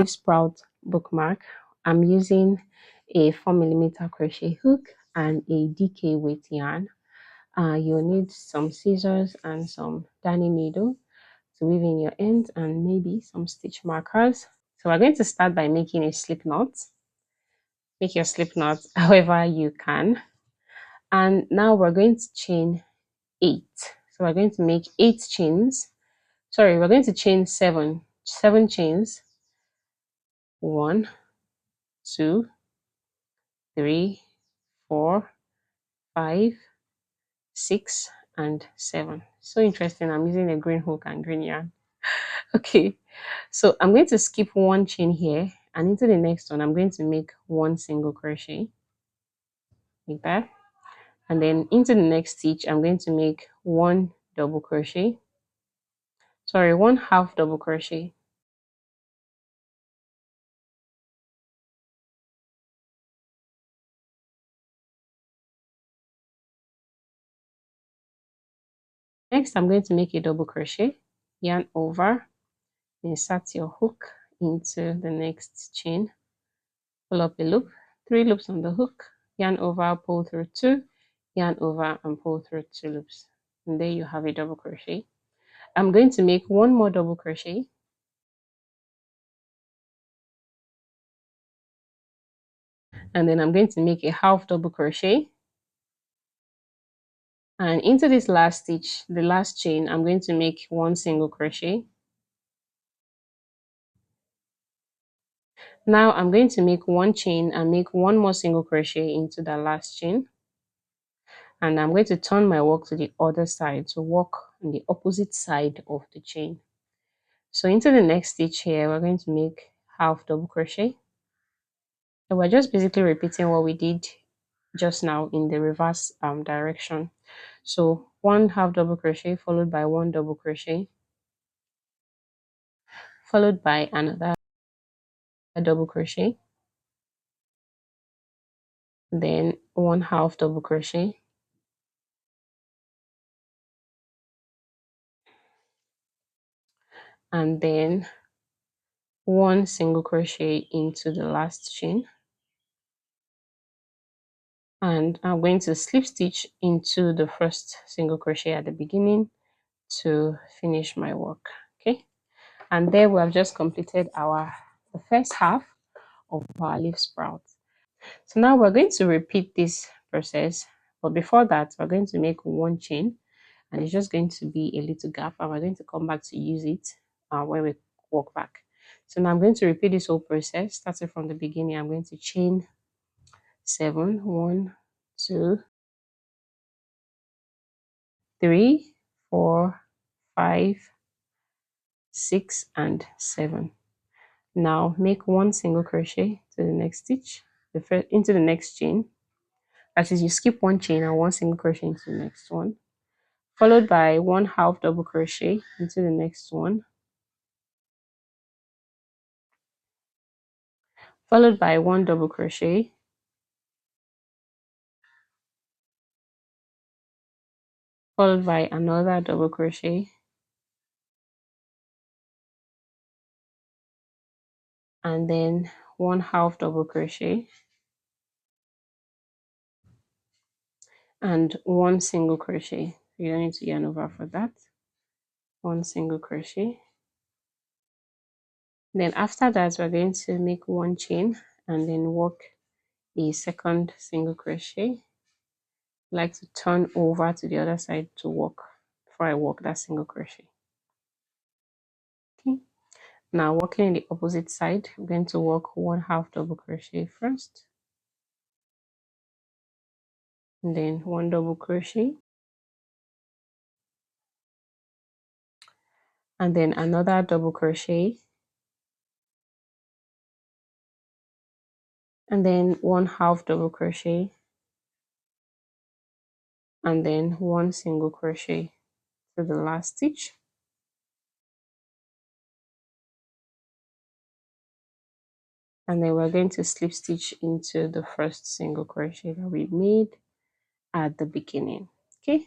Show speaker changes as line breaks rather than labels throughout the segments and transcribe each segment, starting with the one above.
leaf sprout bookmark, I'm using a 4mm crochet hook and a DK weight yarn. You'll need some scissors and some darning needle to weave in your ends and maybe some stitch markers. So we're going to start by making a slip knot. Make your slip knot however you can. And now we're going to chain 8. So we're going to make 8 chains. Sorry, we're going to chain 7 chains. 1, 2, 3, 4, 5, 6, and 7. So interesting. I'm using a green hook and green yarn. Okay, so I'm going to skip one chain here, and into the next one I'm going to make 1 single crochet like that, and then into the next stitch I'm going to make 1 double crochet, sorry, 1 half double crochet. Next I'm going to make a double crochet, yarn over, insert your hook into the next chain, pull up a loop, 3 loops on the hook, yarn over, pull through 2, yarn over and pull through 2 loops, and there you have a double crochet. I'm going to make 1 more double crochet, and then I'm going to make a half double crochet, and into this last stitch, the last chain, I'm going to make 1 single crochet. Now I'm going to make 1 chain and make 1 more single crochet into the last chain, and I'm going to turn my work to the other side to work on the opposite side of the chain. So into the next stitch here we're going to make half double crochet. So we're just basically repeating what we did just now in the reverse direction. So 1 half double crochet followed by 1 double crochet, followed by another double crochet, then 1 half double crochet, and then 1 single crochet into the last chain, and I'm going to slip stitch into the first single crochet at the beginning to finish my work. Okay, and there we have just completed the first half of our leaf sprout. So now we're going to repeat this process, but before that we're going to make 1 chain, and it's just going to be a little gap, and we're going to come back to use it when we walk back. So now I'm going to repeat this whole process starting from the beginning. I'm going to chain 7, 1, 2, 3, 4, 5, 6, and 7. Now make 1 single crochet to the next stitch, into the next chain. That is, you skip 1 chain and 1 single crochet into the next one, followed by 1 half double crochet into the next one, followed by 1 double crochet, followed by another double crochet, and then 1 half double crochet and 1 single crochet. You don't need to yarn over for that. 1 single crochet. Then after that we're going to make 1 chain and then work a second single crochet. I like to turn over to the other side to work before I work that single crochet. Okay, now working in the opposite side, I'm going to work 1 half double crochet first, and then 1 double crochet, and then another double crochet, and then 1 half double crochet, and then 1 single crochet to the last stitch, and then we're going to slip stitch into the first single crochet that we made at the beginning. Okay,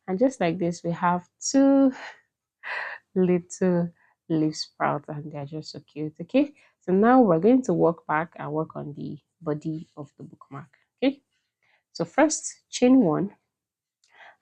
and just like this we have 2 little leaf sprouts, and they're just so cute. Okay, So now we're going to work back and work on the body of the bookmark. Okay, so first chain 1,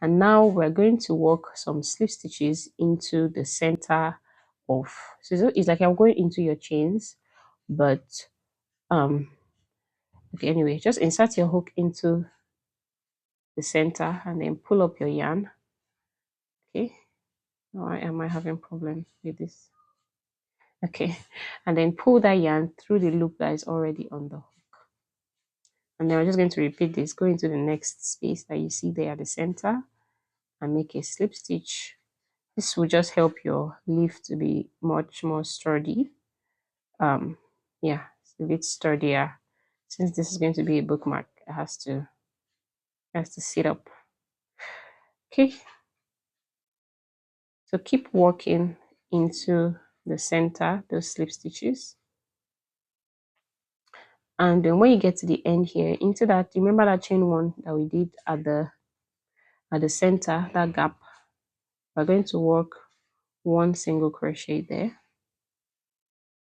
and now we're going to work some slip stitches into the center of, so it's like I'm going into your chains, but okay, anyway, just insert your hook into the center and then pull up your yarn. Okay, why am I having problem with this? Okay, and then pull that yarn through the loop that is already on the hook, and then we're just going to repeat this. Go into the next space that you see there at the center and make a slip stitch. This will just help your leaf to be much more sturdy. Yeah, it's a bit sturdier. Since this is going to be a bookmark, it has to sit up. Okay, so keep working into the center, those slip stitches. And then when you get to the end here, into that, remember that chain 1 that we did at the center, that gap, we're going to work 1 single crochet there,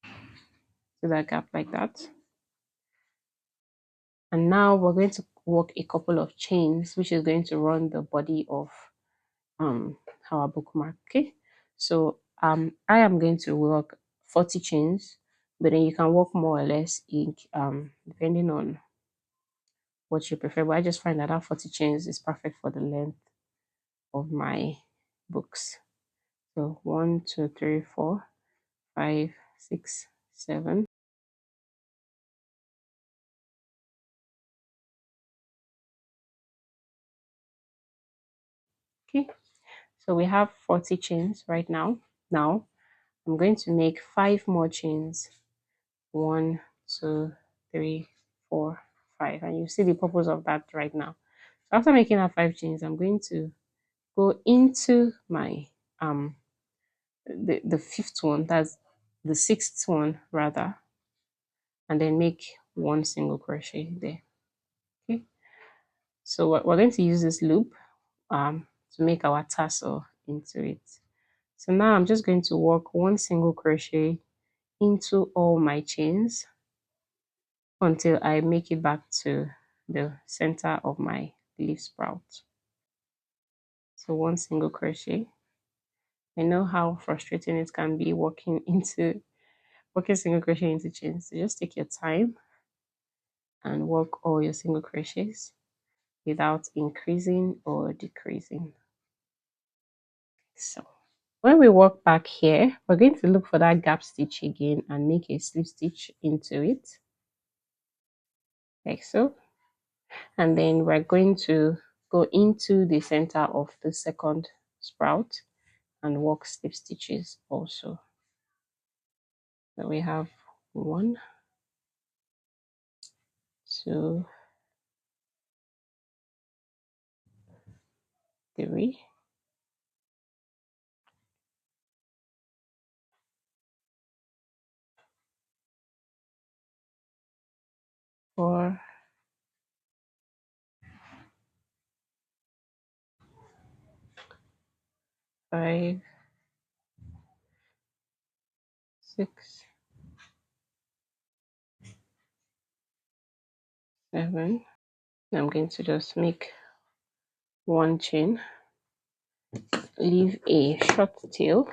to that gap like that. And now we're going to work a couple of chains, which is going to run the body of our bookmark. Okay, so I am going to work 40 chains, but then you can work more or less in depending on what you prefer. But I just find that 40 chains is perfect for the length of my books. So 1, 2, 3, 4, 5, 6, 7. Okay, so we have 40 chains right now. Now I'm going to make 5 more chains. 1, 2, 3, 4, 5, and you see the purpose of that right now. So after making our 5 chains, I'm going to go into my the fifth one, that's the sixth one rather, and then make 1 single crochet there. Okay, so we're going to use this loop to make our tassel into it. So now I'm just going to work 1 single crochet into all my chains until I make it back to the center of my leaf sprout. So 1 single crochet. I know how frustrating it can be working single crochet into chains. So just take your time and work all your single crochets without increasing or decreasing. So when we work back here, we're going to look for that gap stitch again and make a slip stitch into it, like so. And then we're going to go into the center of the second sprout and work slip stitches also. So we have 1, 2, 3, 4, 5, 6, 7. I'm going to just make 1 chain, leave a short tail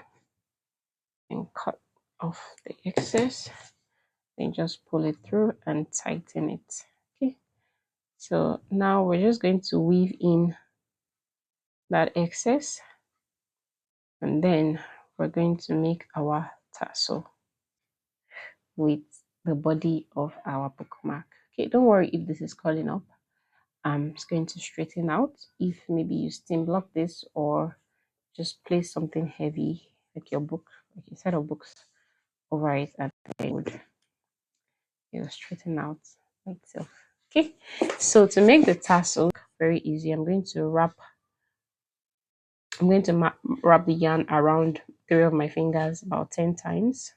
and cut off the excess, then just pull it through and tighten it. Okay, so now we're just going to weave in that excess, and then we're going to make our tassel with the body of our bookmark. Okay, don't worry if this is curling up. I'm just going to straighten out. If maybe you steam block this or just place something heavy like your book, like a set of books over it, and it would straighten out by itself. Okay, so to make the tassel very easy, I'm going to wrap the yarn around 3 of my fingers about 10 times.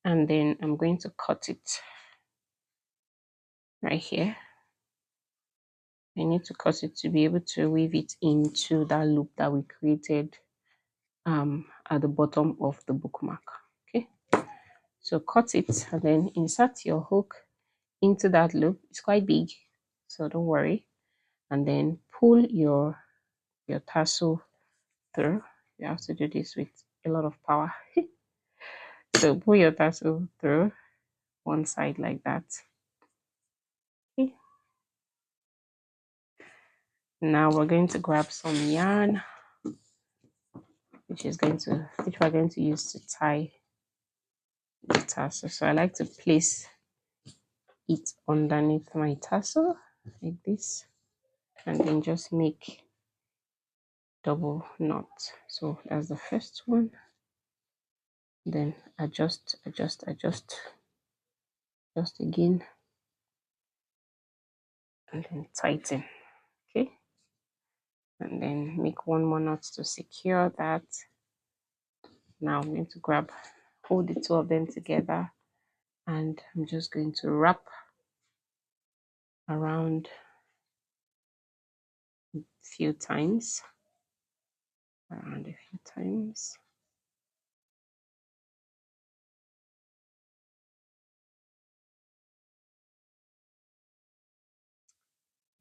And then I'm going to cut it. right here. I need to cut it to be able to weave it into that loop that we created at the bottom of the bookmark. Okay, so cut it and then insert your hook into that loop. It's quite big, so don't worry. And then pull your tassel through. You have to do this with a lot of power. So pull your tassel through one side like that. Okay. Now we're going to grab some yarn, which we're going to use to tie the tassel. So I like to place it underneath my tassel like this, and then just make double knot. So that's the first one. Then adjust just again, and then tighten. Okay, and then make one more knot to secure that. Now I'm going to hold the two of them together, and I'm just going to wrap around a few times,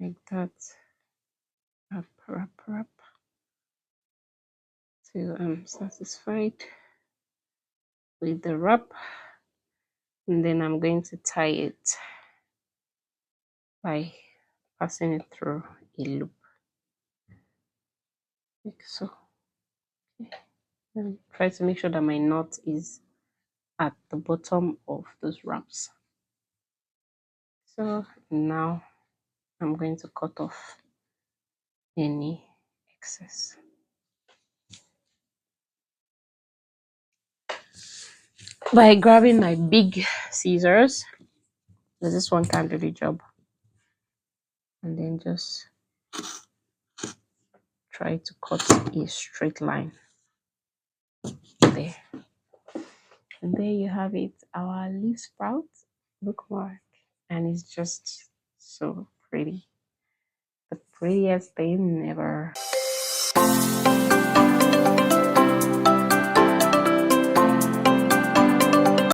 like that. Wrap till I'm satisfied with the wrap, and then I'm going to tie it by passing it through a loop like so. Okay. And try to make sure that my knot is at the bottom of those wraps. So now I'm going to cut off any excess. By grabbing my big scissors, this one can do the job, and then just try to cut a straight line there. And there you have it, our leaf sprout bookmark, and it's just so pretty. The prettiest thing ever.